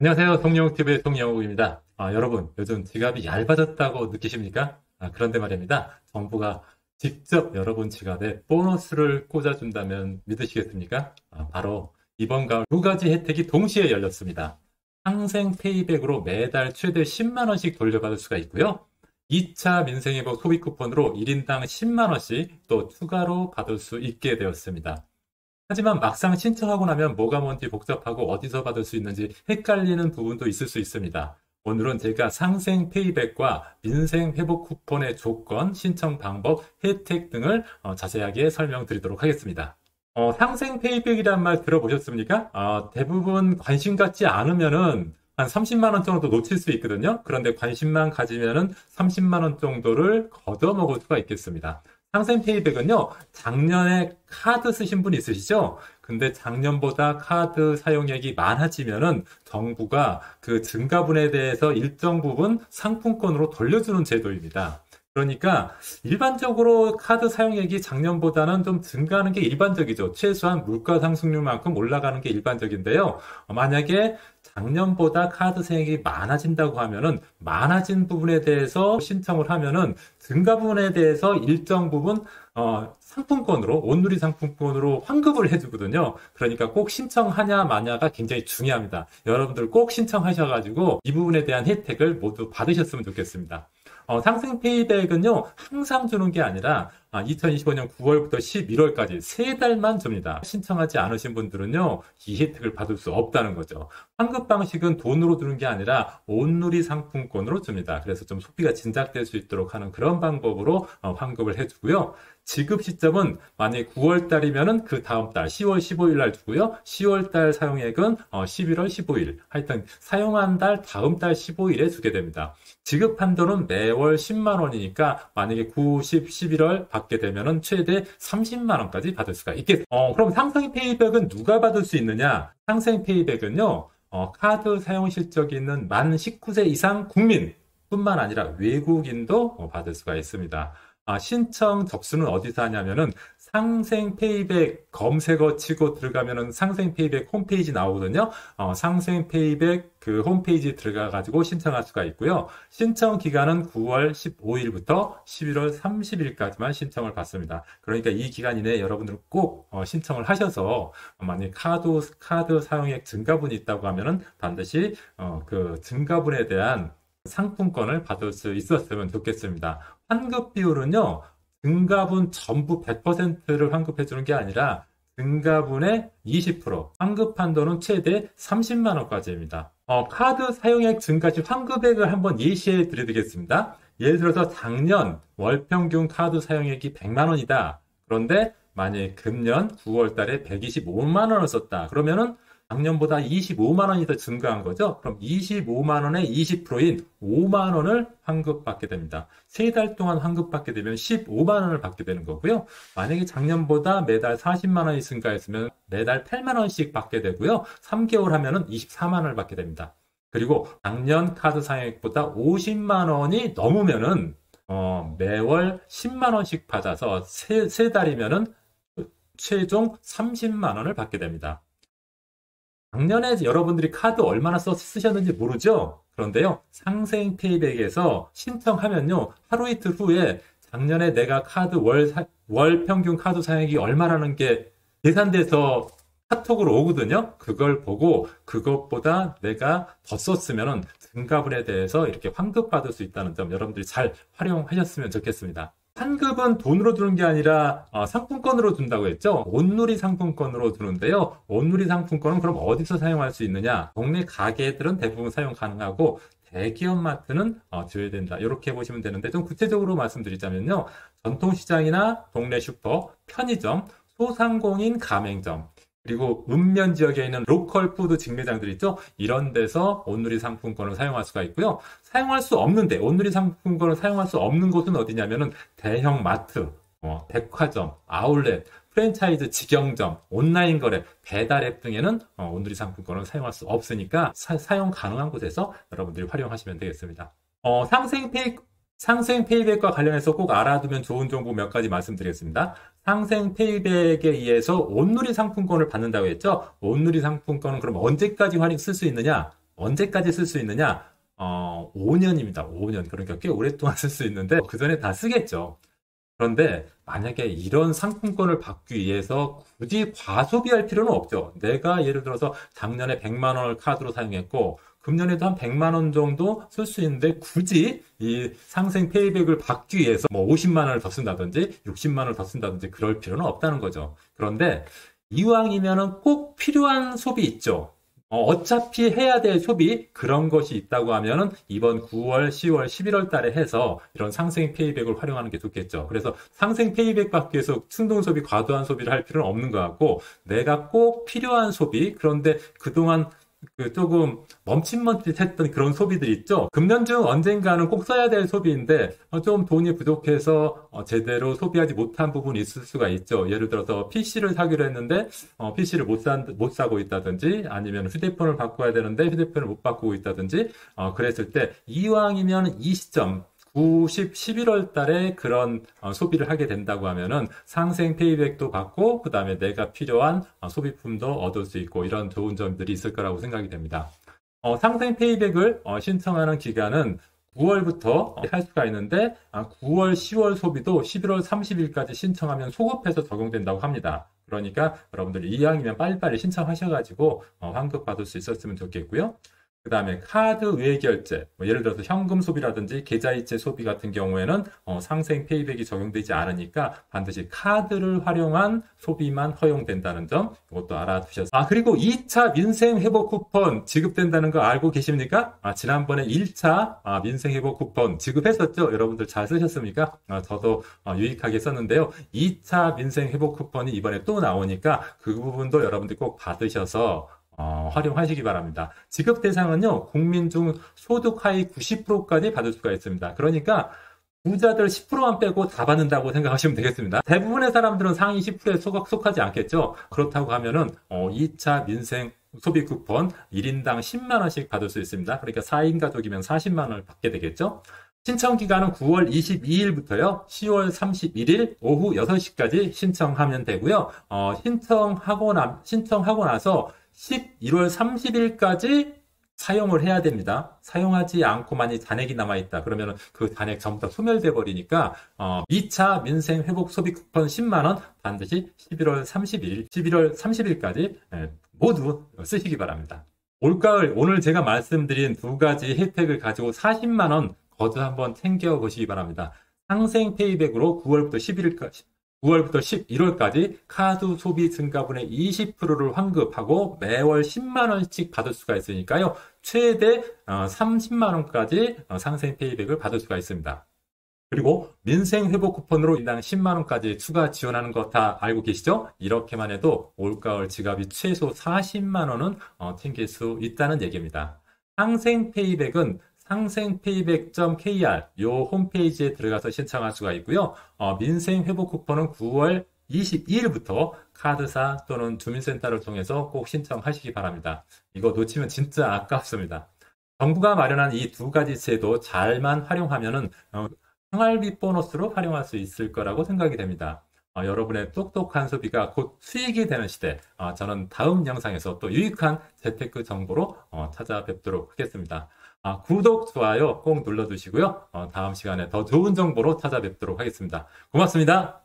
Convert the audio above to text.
안녕하세요. 송영욱TV의 송영욱입니다. 여러분, 요즘 지갑이 얇아졌다고 느끼십니까? 그런데 말입니다. 정부가 직접 여러분 지갑에 보너스를 꽂아준다면 믿으시겠습니까? 바로 이번 가을 두 가지 혜택이 동시에 열렸습니다. 상생 페이백으로 매달 최대 10만 원씩 돌려받을 수가 있고요. 2차 민생회복 소비 쿠폰으로 1인당 10만 원씩 또 추가로 받을 수 있게 되었습니다. 하지만 막상 신청하고 나면 뭐가 뭔지 복잡하고 어디서 받을 수 있는지 헷갈리는 부분도 있을 수 있습니다. 오늘은 제가 상생 페이백과 민생 회복 쿠폰의 조건, 신청 방법, 혜택 등을 자세하게 설명드리도록 하겠습니다. 상생 페이백이란 말 들어보셨습니까? 대부분 관심 갖지 않으면은 한 30만 원 정도 놓칠 수 있거든요. 그런데 관심만 가지면은 30만 원 정도를 걷어먹을 수가 있겠습니다. 상생 페이백은요, 작년에 카드 쓰신 분 있으시죠? 근데 작년보다 카드 사용액이 많아지면은 정부가 그 증가분에 대해서 일정 부분 상품권으로 돌려주는 제도입니다. 그러니까 일반적으로 카드 사용액이 작년보다는 좀 증가하는 게 일반적이죠. 최소한 물가 상승률만큼 올라가는 게 일반적인데요. 만약에 작년보다 카드 사용액이 많아진다고 하면은 많아진 부분에 대해서 신청을 하면은 증가 부분에 대해서 일정 부분 상품권으로 온누리 상품권으로 환급을 해주거든요. 그러니까 꼭 신청하냐 마냐가 굉장히 중요합니다. 여러분들 꼭 신청하셔가지고 이 부분에 대한 혜택을 모두 받으셨으면 좋겠습니다. 상생 페이백은요, 항상 주는 게 아니라 2025년 9월부터 11월까지 3달만 줍니다. 신청하지 않으신 분들은요, 이 혜택을 받을 수 없다는 거죠. 환급 방식은 돈으로 주는 게 아니라 온누리 상품권으로 줍니다. 그래서 좀 소비가 진작될 수 있도록 하는 그런 방법으로 환급을 해주고요. 지급 시점은 만약에 9월 달이면은 그 다음 달 10월 15일 날 주고요. 10월 달 사용액은 11월 15일. 하여튼 사용한 달 다음 달 15일에 주게 됩니다. 지급 한도는 매월 10만 원이니까 만약에 9, 10, 11월 받게 되면은 최대 30만 원까지 받을 수가 있겠습니다. 그럼 상생 페이백은 누가 받을 수 있느냐? 상생 페이백은요. 카드 사용 실적이 있는 만 19세 이상 국민뿐만 아니라 외국인도 받을 수가 있습니다. 신청 접수는 어디서 하냐면은 상생 페이백 검색어 치고 들어가면은 상생 페이백 홈페이지 나오거든요. 상생 페이백 그 홈페이지 들어가 가지고 신청할 수가 있고요. 신청 기간은 9월 15일부터 11월 30일까지만 신청을 받습니다. 그러니까 이 기간 이내에 여러분들은 꼭 신청을 하셔서 만약에 카드 사용액 증가분이 있다고 하면은 반드시 그 증가분에 대한 상품권을 받을 수 있었으면 좋겠습니다. 환급 비율은요, 증가분 전부 100%를 환급해 주는 게 아니라 증가분의 20%, 환급 한도는 최대 30만 원까지입니다. 카드 사용액 증가 시 환급액을 한번 예시해 드리겠습니다. 예를 들어서 작년 월 평균 카드 사용액이 100만 원이다. 그런데 만약에 금년 9월 달에 125만 원을 썼다. 그러면은 작년보다 25만 원이 더 증가한 거죠. 그럼 25만 원의 20%인 5만 원을 환급받게 됩니다. 3달 동안 환급받게 되면 15만 원을 받게 되는 거고요. 만약에 작년보다 매달 40만 원이 증가했으면 매달 8만 원씩 받게 되고요. 3개월 하면은 24만 원을 받게 됩니다. 그리고 작년 카드 사용액보다 50만 원이 넘으면은 매월 10만 원씩 받아서 세 달이면은 최종 30만 원을 받게 됩니다. 작년에 여러분들이 카드 얼마나 쓰셨는지 모르죠? 그런데요, 상생 페이백에서 신청하면요, 하루 이틀 후에 작년에 내가 카드 월 평균 카드 사용액이 얼마라는 게 계산돼서 카톡으로 오거든요? 그걸 보고 그것보다 내가 더 썼으면 증가분에 대해서 이렇게 환급받을 수 있다는 점 여러분들이 잘 활용하셨으면 좋겠습니다. 환급은 돈으로 주는 게 아니라 상품권으로 준다고 했죠. 온누리 상품권으로 주는데요. 온누리 상품권은 그럼 어디서 사용할 수 있느냐? 동네 가게들은 대부분 사용 가능하고 대기업 마트는 줘야 된다. 이렇게 보시면 되는데 좀 구체적으로 말씀드리자면요. 전통시장이나 동네 슈퍼, 편의점, 소상공인 가맹점, 그리고 읍면 지역에 있는 로컬 푸드 직매장들 있죠? 이런 데서 온누리 상품권을 사용할 수가 있고요. 사용할 수 없는데, 온누리 상품권을 사용할 수 없는 곳은 어디냐면은 대형 마트, 백화점, 아울렛, 프랜차이즈 직영점, 온라인 거래, 배달앱 등에는 온누리 상품권을 사용할 수 없으니까 사용 가능한 곳에서 여러분들이 활용하시면 되겠습니다. 상생 페이백과 관련해서 꼭 알아두면 좋은 정보 몇 가지 말씀드리겠습니다. 상생 페이백에 의해서 온누리 상품권을 받는다고 했죠? 온누리 상품권은 그럼 언제까지 쓸 수 있느냐? 언제까지 쓸 수 있느냐? 5년입니다. 5년. 그러니까 꽤 오랫동안 쓸 수 있는데 그 전에 다 쓰겠죠. 그런데 만약에 이런 상품권을 받기 위해서 굳이 과소비할 필요는 없죠. 내가 예를 들어서 작년에 100만 원을 카드로 사용했고 금년에도 한 100만 원 정도 쓸 수 있는데 굳이 이 상생 페이백을 받기 위해서 뭐 50만 원을 더 쓴다든지 60만 원을 더 쓴다든지 그럴 필요는 없다는 거죠. 그런데 이왕이면은 꼭 필요한 소비 있죠. 어차피 해야 될 소비 그런 것이 있다고 하면은 이번 9월, 10월, 11월 달에 해서 이런 상생 페이백을 활용하는 게 좋겠죠. 그래서 상생 페이백 받기 위해서 충동 소비, 과도한 소비를 할 필요는 없는 것 같고 내가 꼭 필요한 소비 그런데 그동안 조금 멈칫멈칫했던 그런 소비들 있죠. 금년 중 언젠가는 꼭 써야 될 소비인데 좀 돈이 부족해서 제대로 소비하지 못한 부분이 있을 수가 있죠. 예를 들어서 PC를 사기로 했는데 PC를 못 사고 있다든지 아니면 휴대폰을 바꿔야 되는데 휴대폰을 못 바꾸고 있다든지 그랬을 때 이왕이면 이 시점 9, 10, 11월 달에 그런 소비를 하게 된다고 하면은 상생 페이백도 받고 그다음에 내가 필요한 소비품도 얻을 수 있고 이런 좋은 점들이 있을 거라고 생각이 됩니다. 상생 페이백을 신청하는 기간은 9월부터 할 수가 있는데 9월, 10월 소비도 11월 30일까지 신청하면 소급해서 적용된다고 합니다. 그러니까 여러분들 이왕이면 빨리빨리 신청하셔가지고 환급 받을 수 있었으면 좋겠고요. 그 다음에 카드 외 결제, 예를 들어서 현금 소비라든지 계좌이체 소비 같은 경우에는 상생 페이백이 적용되지 않으니까 반드시 카드를 활용한 소비만 허용된다는 점 이것도 알아두셨어요. 그리고 2차 민생회복 쿠폰 지급된다는 거 알고 계십니까? 지난번에 1차 민생회복 쿠폰 지급했었죠? 여러분들 잘 쓰셨습니까? 저도 유익하게 썼는데요. 2차 민생회복 쿠폰이 이번에 또 나오니까 그 부분도 여러분들 꼭 받으셔서 활용하시기 바랍니다. 지급 대상은요, 국민 중 소득 하위 90%까지 받을 수가 있습니다. 그러니까 부자들 10%만 빼고 다 받는다고 생각하시면 되겠습니다. 대부분의 사람들은 상위 10%에 속하지 않겠죠. 그렇다고 하면은 2차 민생 소비 쿠폰 1인당 10만 원씩 받을 수 있습니다. 그러니까 4인 가족이면 40만 원을 받게 되겠죠. 신청 기간은 9월 22일부터요. 10월 31일 오후 6시까지 신청하면 되고요. 신청하고 나서 11월 30일까지 사용을 해야 됩니다. 사용하지 않고만이 잔액이 남아있다. 그러면 그 잔액 전부 다 소멸돼 버리니까 2차 민생 회복 소비 쿠폰 10만 원 반드시 11월 30일까지 모두 쓰시기 바랍니다. 올가을 오늘 제가 말씀드린 두 가지 혜택을 가지고 40만 원 거두 한번 챙겨 보시기 바랍니다. 상생 페이백으로 9월부터 11월까지 카드 소비 증가분의 20%를 환급하고 매월 10만 원씩 받을 수가 있으니까요. 최대 30만 원까지 상생 페이백을 받을 수가 있습니다. 그리고 민생 회복 쿠폰으로 인당 10만 원까지 추가 지원하는 거 다 알고 계시죠? 이렇게만 해도 올가을 지갑이 최소 40만 원은 챙길 수 있다는 얘기입니다. 상생 페이백은 상생페이백.kr 요 홈페이지에 들어가서 신청할 수가 있고요. 민생회복 쿠폰은 9월 22일부터 카드사 또는 주민센터를 통해서 꼭 신청하시기 바랍니다. 이거 놓치면 진짜 아깝습니다. 정부가 마련한 이 두 가지 제도 잘만 활용하면은 생활비 보너스로 활용할 수 있을 거라고 생각이 됩니다. 여러분의 똑똑한 소비가 곧 수익이 되는 시대, 저는 다음 영상에서 또 유익한 재테크 정보로 찾아뵙도록 하겠습니다. 구독, 좋아요 꼭 눌러주시고요. 다음 시간에 더 좋은 정보로 찾아뵙도록 하겠습니다. 고맙습니다.